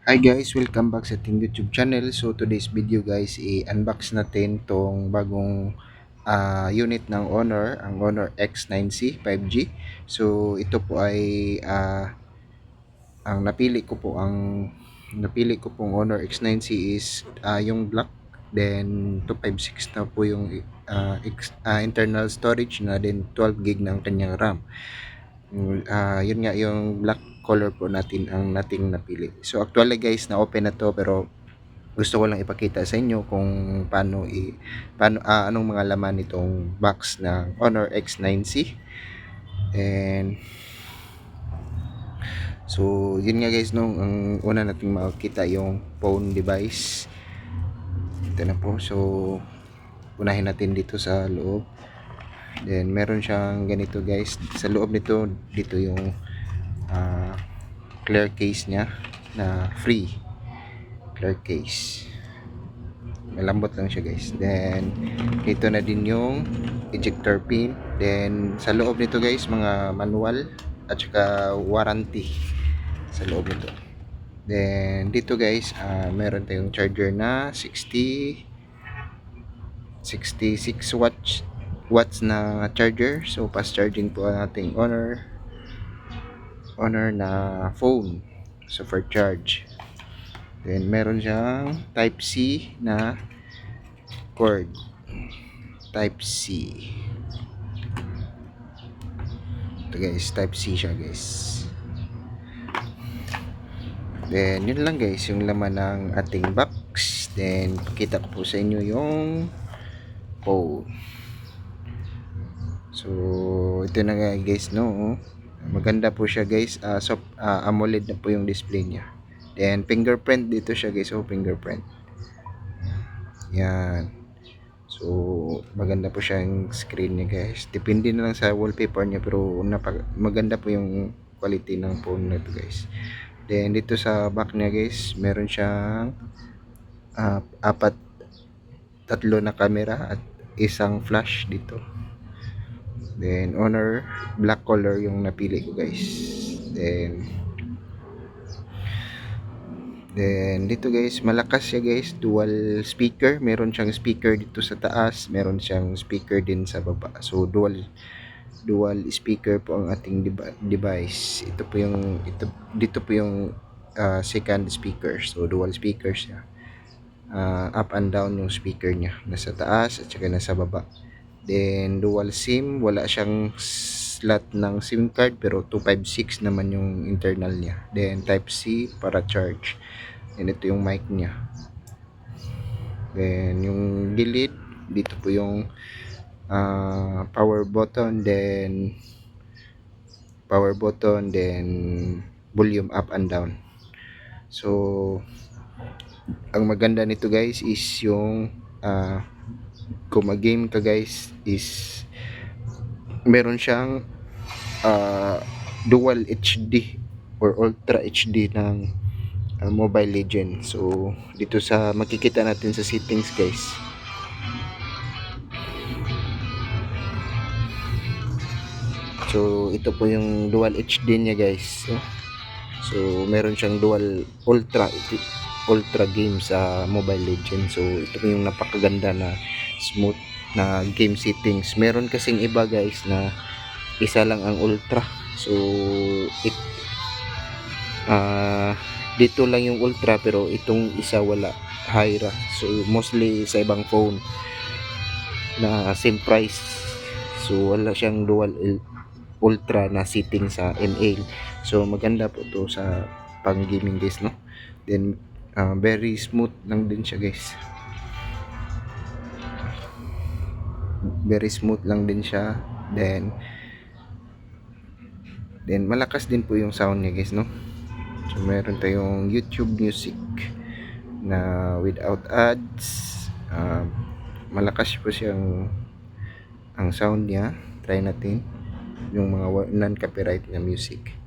Hi guys, welcome back sa ating YouTube channel. So today's video guys, i-unbox natin tong bagong unit ng Honor, ang Honor X9C 5G. So ito po ay ang napili ko pong Honor X9C is yung black, then 256 na po yung internal storage na, then 12 gig ng kanyang RAM. Yun nga yung black color po natin ang nating napili. So actually guys, na-open na to, pero gusto ko lang ipakita sa inyo kung anong mga laman nitong box ng Honor X9C. And so yun nga guys, no, ang una nating makikita yung phone device. Ito na po. So unahin natin dito sa loob. Then meron siyang ganito guys. Sa loob nito, dito yung clear case niya na free clear case. Malambot lang siya guys. Then dito na din yung ejector pin. Then sa loob nito guys, mga manual at saka warranty sa loob nito. Then dito guys, meron tayong charger na 66 watts na charger. So fast charging po ang ating Honor na phone. So for charge. Then meron siyang type C na cord. Type C. Ito guys, type C siya guys. Then yun lang guys, yung laman ng ating box. Then pakita ko po sa inyo yung phone. So ito na nga guys, no. Maganda po siya guys. AMOLED na po yung display niya. Then fingerprint dito siya guys. Fingerprint. Yan. So maganda po siya yung screen niya guys. Depende na lang sa wallpaper niya, pero maganda po yung quality ng phone na ito guys. Then dito sa back niya guys, meron siyang tatlo na camera at isang flash dito. Then Honor black color yung napili ko guys. Then dito guys, malakas siya guys, dual speaker. Meron siyang speaker dito sa taas, meron siyang speaker din sa baba. So dual speaker po ang ating device. Dito po yung second speaker. So dual speaker siya. Up and down yung speaker niya, nasa taas at saka nasa baba. Then dual SIM, wala siyang slot ng SIM card, pero 256 naman yung internal niya. Then type C para charge. And ito yung mic niya. Then yung delete, dito po yung power button, then volume up and down. So ang maganda nito guys is yung kung mag-game ka guys, is meron siyang dual HD or ultra HD ng Mobile Legends. So dito sa makikita natin sa settings guys, so ito po yung dual HD niya guys. So meron siyang dual ultra game sa Mobile Legends. So ito po yung napakaganda na smooth na game settings. Meron kasing iba guys na isa lang ang ultra. So dito lang yung ultra, pero itong isa wala, high ra. So mostly sa ibang phone na same price, so wala siyang dual ultra na setting sa ML. So maganda po to sa pang gaming guys, no. Then very smooth lang din siya guys, very smooth lang din siya. Then malakas din po yung sound niya guys, no. So meron tayong YouTube Music na without ads. Malakas po siyang ang sound niya. Try natin yung mga non-copyright na music.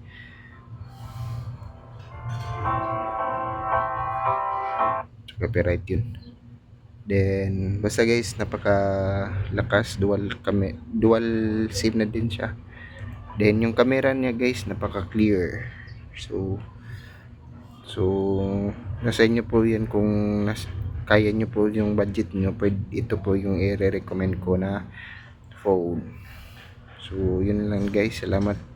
So, copyright yun. Then basta guys, napakalakas. Dual SIM na din siya. Then yung camera niya guys, napaka clear. So So nasa inyo po yan kung kaya nyo po yung budget nyo, ito po yung i-recommend ko na phone. So yun lang guys, salamat.